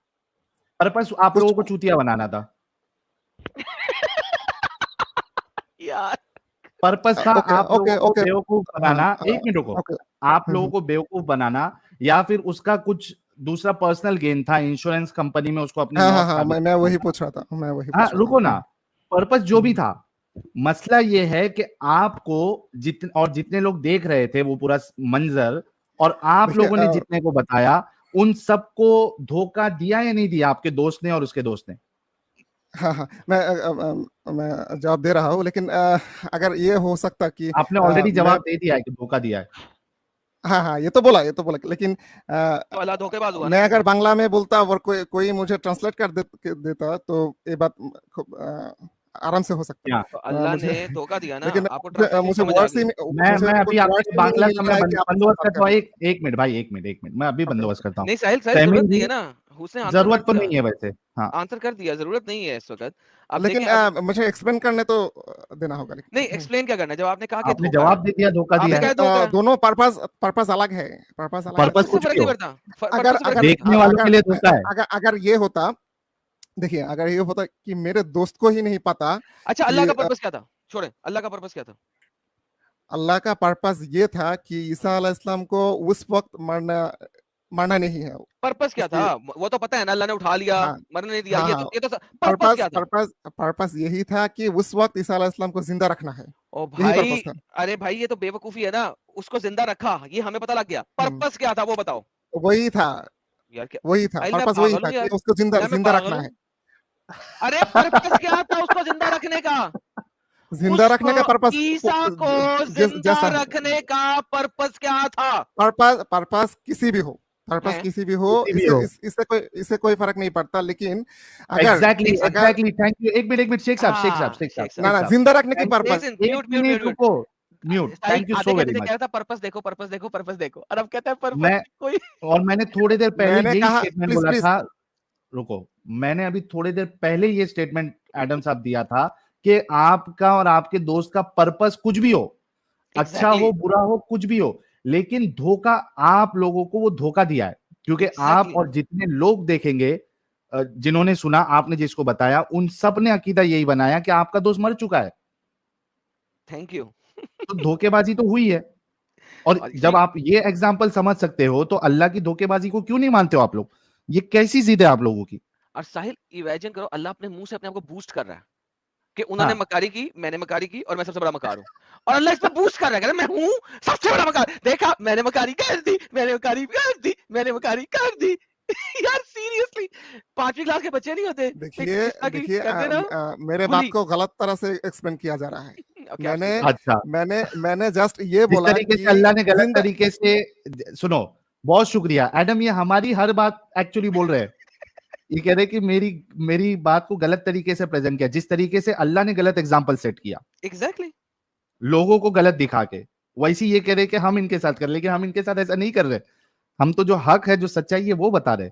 पर्पस आप लोगों को चूतिया बनाना था
यार।
पर्पस था आप लोगों को बेवकूफ बनाना। एक मिनट रुको, आप लोगों को बेवकूफ बनाना, या फिर उसका कुछ दूसरा पर्सनल गेन था, इंश्योरेंस कंपनी में उसको अपनी मौत साबित
मैं वही पूछ रहा था।
रुको ना, पर्पस जो भी था, मसला ये है कि आपको जितने लोग देख रहे थे वो पूरा मंजर, और आप लोगों ने जितने को बताया, उन सबको धोखा दिया या नहीं दिया आपके दोस्त ने और उसके दोस्त ने?
हाँ, मैं जवाब दे रहा हूँ, लेकिन अगर ये हो सकता कि
आपने ऑलरेडी जवाब दे दिया है कि धोखा दिया है।
हाँ, ये तो बोला, लेकिन
तो अल्लाह धोखेबाज हुआ।
मैं अगर बांग्ला में बोलता और कोई मुझे ट्रांसलेट कर देता तो ये बात आराम से हो सकता।
तो अल्लाह ने धोखा दिया ना,
लेकिन
आपको
मुझे वर्ड्स ही
मैं अभी आपको बांग्ला का बंदोबस्त करता हूँ। एक मिनट भाई, एक मिनट मैं अभी बंदोबस्त करता हूँ।
नहीं साहिल जरूरत नहीं है ना, उसने
जरूरत तो नहीं है वैसे। हाँ,
आंसर कर दिया, जरूरत नहीं है इस वक्त।
लेकिन मुझे एक्सप्लेन करने तो देना होगा।
नहीं, एक्सप्लेन क्या करना है? जब आपने कहा कि
आपने जवाब दे दिया, धोखा दिया है।
दोनों पर्पस अलग है।
पर्पस कुछ भी हो,
अगर
देखने वालों के लिए धोखा है।
अगर ये होता, देखिए, अगर ये होता कि मेरे दोस्त को ही नहीं पता।
अच्छा, अल्लाह का पर्पस क्या था? छोड़े, अल्लाह का पर्पस क्या था?
अल्लाह का पर्पस ये था कि ईसा अलैहिस्सलाम को उस वक्त मरना नहीं है।
पर्पस क्या था? वो तो पता है ना, अल्लाह ने उठा लिया, मरने नहीं दिया। ये तो पर्पस क्या था?
पर्पस यही था कि उस वक्त ईसा अलैहिस्सलाम को जिंदा रखना है।
ओ भाई, अरे भाई, ये तो बेवकूफी है ना, उसको जिंदा रखा, ये हमें पता लग गया। पर्पस क्या था वो बताओ।
वही था
यार, क्या
वही था पर्पस, वही था कि उसको जिंदा रखना है।
अरे पर्पस क्या था उसको जिंदा रखने का?
जिंदा रखने का पर्पस,
ईसा को जिंदा रखने का पर्पस क्या था?
पर्पस किसी भी हो, इससे कोई फर्क नहीं पड़ता। लेकिन अगर
एग्जैक्टली थैंक यू। एक मिनट शेख साहब
ना जिंदा रखने की purpose.
Mute thank you so very much.
कहता पर्पस देखो, और अब कहता है पर्पस कोई।
और मैंने थोड़ी देर पहले यही स्टेटमेंट बोला था। रुको, मैंने अभी थोड़ी देर पहले ये स्टेटमेंट एडम साहब दिया था कि आपका और आपके दोस्त का पर्पस कुछ भी हो, अच्छा हो बुरा हो, कुछ भी हो, लेकिन धोखा आप लोगों को वो धोखा दिया है। क्योंकि आप और जितने लोग देखेंगे, जिन्होंने सुना, आपने जिसको बताया, उन सब ने अकीदा यही बनाया कि आपका दोस्त मर चुका है।
Thank you.
तो धोखेबाजी तो हुई है। और जब आप ये एग्जाम्पल समझ सकते हो तो अल्लाह की धोखेबाजी को क्यों नहीं मानते हो आप लोग? ये कैसी जिद है आप लोगों की?
और साहिल, इमेजिन करो, अल्लाह अपने मुंह से अपने आप को बूस्ट कर रहा है कि उन्होंने मकारी की, मैंने मकारी की, और मैं सबसे बड़ा मकार हूं। और अल्लाह इस पे बूस्ट कर रहा है, मैं हूं सबसे बड़ा मकार। देखा, मैंने मकारी कर दी, मैंने मकारी कर दी, मैंने मकारी कर दी। यार सीरियसली 5वीं क्लास के बच्चे नहीं होते
देखिए मेरे बात को गलत तरह से एक्सप्लेन किया जा रहा है।
अच्छा
मैंने जस्ट ये बोला
तरीके से अल्लाह ने गलत तरीके से, सुनो बहुत शुक्रिया एडम, ये हमारी हर बात एक्चुअली बोल रहे हैं, ये कह रहे कि मेरी बात को गलत तरीके से प्रेजेंट किया, जिस तरीके से अल्लाह ने गलत एग्जांपल सेट किया
एग्जैक्टली
लोगों को गलत दिखा के, वैसे ये कह रहे कि हम इनके साथ कर, लेकिन हम इनके साथ ऐसा नहीं कर रहे, हम तो जो हक है जो सच्चाई है वो बता रहे।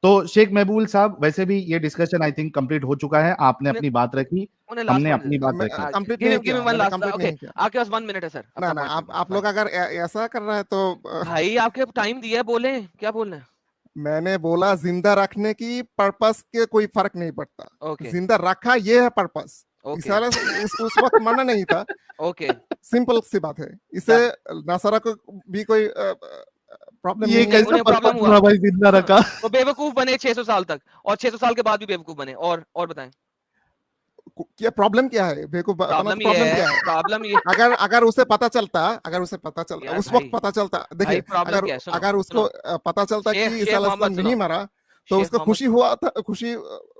तो शेख महबूल साहब, वैसे भी ये डिस्कशन आई थिंक कंप्लीट हो चुका है, आपने अपनी बात रखी, हमने अपनी बात रखी।
कंप्लीट नहीं किया।
आपके पास 1 मिनट है सर।
ना आप लोग अगर ऐसा कर रहे हैं तो
भाई आपके टाइम दिया है, बोले क्या बोलना है।
मैंने बोला जिंदा रखने की पर्पस के कोई फर्क नहीं पड़ता, जिंदा रखा ये है पर्पस, उस वक्त मरना नहीं था।
ओके
सिंपल सी बात है, इसे नसारा को भी कोई प्रॉब्लम
ये कैसा प्रॉब्लम हुआ भाई जिंदा रखा?
वो बेवकूफ बने 600 साल तक, और 600 साल के बाद भी बेवकूफ बने। और बताएं
क्या प्रॉब्लम क्या है?
प्रॉब्लम क्या है? प्रॉब्लम ये
अगर उसे पता चलता उस वक्त पता चलता, देखिए अगर उसको पता चलता कि ईसा अलैहिस्सलाम नहीं मरा तो उसको खुशी हुआ था, खुशी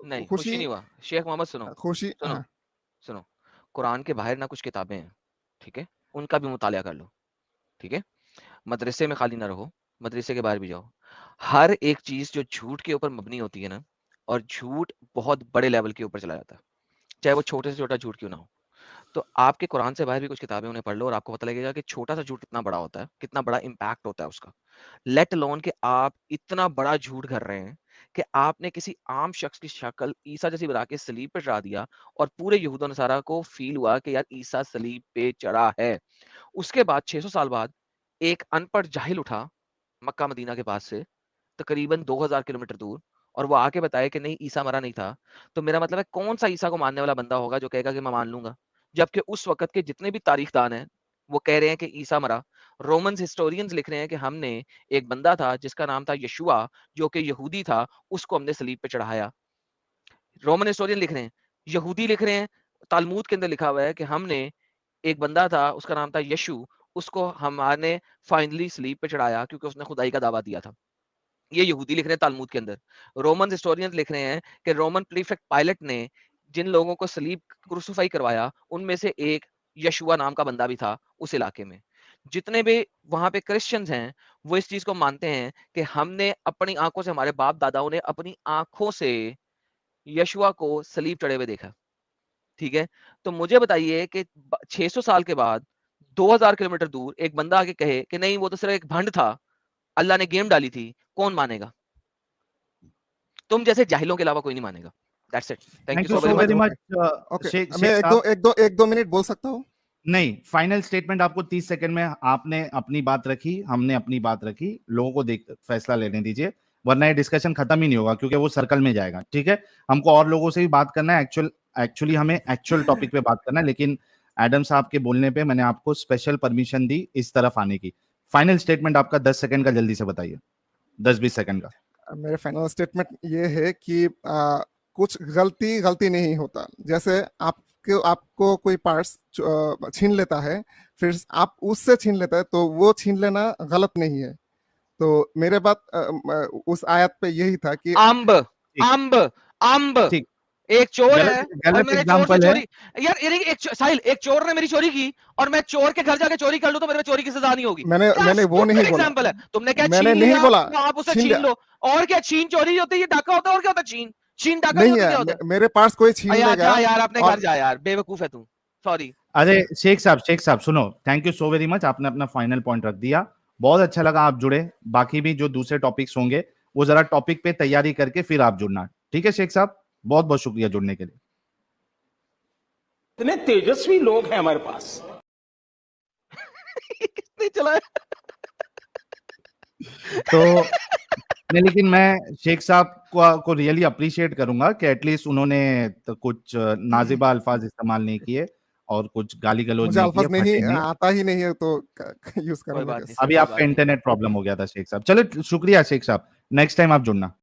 नहीं हुआ। शेख मोहम्मद सुनो,
खुशी
सुनो, कुरान के बाहर ना कुछ किताबें हैं, ठीक है, उनका भी मुतालिया कर लो, ठीक है, मदरसे में खाली ना रहो, मदरसे के बाहर भी जाओ। हर एक चीज जो झूठ के ऊपर मबनी होती है ना, और झूठ बहुत बड़े लेवल के ऊपर चला जाता है, चाहे वो छोटे से छोटा झूठ क्यों ना हो, तो आपके कुरान से बाहर भी कुछ किताबें उन्हें पढ़ लो और आपको पता लगेगा कि छोटा सा झूठ कितना बड़ा होता है, कितना बड़ा इम्पैक्ट होता है उसका। लेट अलोन कि आप इतना बड़ा झूठ कर रहे हैं कि आपने किसी आम शख्स की शक्ल ईसा जैसी बना के सलीब पे चढ़ा दिया, और पूरे यहूद और नसारा को फील हुआ कि यार ईसा सलीब पे चढ़ा है। उसके बाद 600 साल बाद एक अनपढ़ जाहिल उठा मक्का मदीना के पास से तकरीबन 2000 किलोमीटर दूर, और वो आके बताया कि नहीं ईसा मरा नहीं था, तो मेरा मतलब है कौन सा ईसा को मानने वाला बंदा होगा जो कहेगा कि मैं मान लूंगा, जबकि उस वक्त के जितने भी तारीखदान हैं वो कह रहे हैं कि ईसा मरा। रोमन्स हिस्टोरियंस लिख रहे हैं कि हमने एक बंदा था जिसका नाम था यशुआ, जो कि यहूदी था, उसको हमने सलीब पे चढ़ाया। रोमन हिस्टोरियन लिख रहे हैं, यहूदी लिख रहे हैं, तालमूद के अंदर लिखा हुआ है कि हमने एक बंदा था उसका नाम था यशु, उसको हमारे फाइनली स्लीप पे चढ़ाया क्योंकि उसने खुदाई का दावा दिया था। ये यहूदी लिख रहे हैं तालमूद के अंदर। रोमन हिस्टोरियंस लिख रहे हैं कि रोमन प्रीफेक्ट पायलट ने जिन लोगों को सलीब क्रूसिफाई करवाया उनमें से एक यशुआ नाम का बंदा भी था उस इलाके में। जितने भी वहां पे क्रिश्चियंस हैं वो इस चीज को मानते हैं कि हमने अपनी आंखों से, हमारे बाप दादाओं ने अपनी आंखों से यशुआ को सलीब चढ़े हुए देखा, ठीक है। तो मुझे बताइए कि 600 साल के बाद 2000 किलोमीटर दूर एक बंदा आके कहे कि नहीं वो तो सिर्फ एक भंड था, अल्लाह ने गेम डाली थी, कौन मानेगा? तुम जैसे जाहिलों के अलावा कोई नहीं मानेगा। That's it. Thank you so very much.
मैं एक दो मिनट बोल सकता हूँ?
नहीं, फाइनल स्टेटमेंट आपको 30 सेकंड में, आपने अपनी बात रखी, हमने अपनी बात रखी, लोगों को देख फैसला लेने दीजिए, वरना ये डिस्कशन खत्म ही नहीं होगा क्योंकि वो सर्कल में जाएगा, ठीक है। हमको और लोगों से भी बात करना है, एक्चुअली हमें एक्चुअल टॉपिक पे बात करना है, लेकिन एडम साहब के बोलने पे मैंने आपको स्पेशल परमिशन दी इस तरफ आने की। फाइनल स्टेटमेंट आपका 10 सेकंड का, जल्दी से बताइए, 10-20 सेकंड का।
मेरा फाइनल स्टेटमेंट ये है कि कुछ गलती नहीं होता। जैसे आपको कोई पार्ट्स छीन लेता है, फिर आप उससे छीन लेता है, तो वो छीन लेना गलत नहीं है। तो मेरे बात उस आयत पे यही था कि अम्ब
एक चोर है
और मेरे चोर से चोरी,
यार साहिल एक चोर ने मेरी चोरी की और मैं चोर के घर जाके चोरी कर लूं तो मेरे चोरी की सजा नहीं होगी।
मैंने वो नहीं बोला।
एग्जांपल है, तुमने क्या
मैंने नहीं बोला
आप उसे छीन लो, और क्या छीन चोरी होती है, ये डाका होता है, और क्या होता है छीन डाका
नहीं है। मेरे पास कोई छीन लेगा
यार, अपने घर जा यार, बेवकूफ है तू, सॉरी।
अरे शेख साहब सुनो, thank you so very much, आपने अपना फाइनल पॉइंट रख दिया, बहुत अच्छा लगा आप जुड़े। बाकी भी जो दूसरे टॉपिक्स होंगे वो जरा टॉपिक पे तैयारी करके फिर आप जुड़ना, ठीक है शेख साहब, बहुत बहुत शुक्रिया जुड़ने के लिए।
इतने तेजस्वी लोग हैं हमारे पास।
किसने चलाया?
तो नहीं, लेकिन मैं शेख साहब को रियली अप्रिशिएट करूंगा कि एटलीस्ट उन्होंने तो कुछ नाजिबा अल्फाज इस्तेमाल नहीं किए और कुछ गाली गलौज नहीं किए।
नहीं आता ही नहीं है तो यूज करेंगे।
अभी आपका इंटरनेट प्रॉब्लम हो गया था शेख साहब। चलो शुक्रिया शेख साहब, नेक्स्ट टाइम आप जुड़ना।